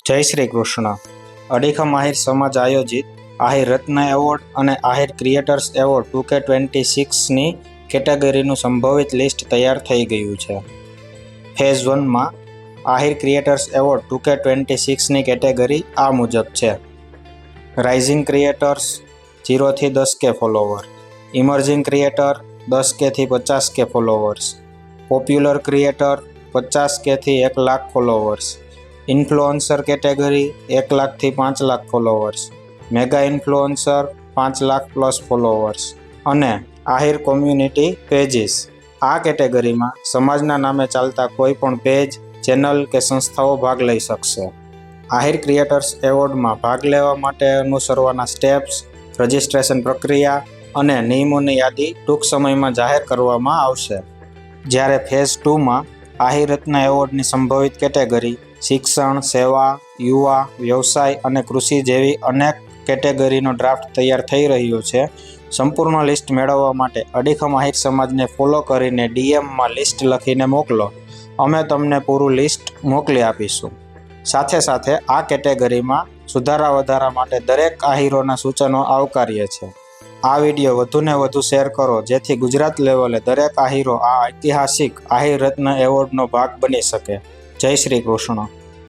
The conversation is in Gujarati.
જય શ્રી કૃષ્ણ. અડીખમ આહિર સમાજ આયોજિત આહિર રત્ન એવોર્ડ અને આહિર ક્રિએટર્સ એવોર્ડ 2K26ની કેટેગરીનું સંભવિત લિસ્ટ તૈયાર થઈ ગયું છે. ફેઝ 1માં આહિર ક્રિએટર્સ એવોર્ડ 2K26ની કેટેગરી આ મુજબ છે: રાઇઝિંગ ક્રિએટર્સ 0 થી 10K follower, emerging creator 10K થી 50K followers, popular creator 50K થી 1 lakh followers, influencer category 1 lakh થી 5 lakh followers, mega influencer 5 lakh plus followers અને આહિર કોમ્યુનિટી પેજીસ. આ કેટેગરીમાં સમાજના નામે ચાલતા કોઈ પણ પેજ, ચેનલ કે સંસ્થાઓ ભાગ લઈ શકશે. આહિર ક્રિએટર્સ એવોર્ડમાં ભાગ લેવા માટે અનુસરવાના સ્ટેપ્સ, રજિસ્ટ્રેશન પ્રક્રિયા અને નિયમોની યાદી ટૂંક સમયમાં જાહેર કરવામાં આવશે. જ્યારે ફેઝ 2માં આહિર રત્ન એવોર્ડની સંભવિત કેટેગરી શિક્ષણ, સેવા, યુવા, વ્યવસાય અને કૃષિ જેવી અનેક કેટેગરીનો ડ્રાફ્ટ તૈયાર થઈ રહ્યો છે. સંપૂર્ણ લિસ્ટ મેળવવા માટે અડીખમ આહિર સમાજને ફોલો કરીને DMમાં લિસ્ટ લખીને મોકલો. અમે તમને પૂરું લિસ્ટ મોકલી આપીશું. સાથે સાથે આ કેટેગરીમાં સુધારા વધારા માટે દરેક આહિરોના સૂચનો આવકાર્ય છે. આ વિડીયો વધુને વધુ શેર કરો જેથી ગુજરાત લેવલે દરેક આહિરો આ ઐતિહાસિક આહિર રત્ન એવોર્ડનો ભાગ બની શકે. જય શ્રી કૃષ્ણ.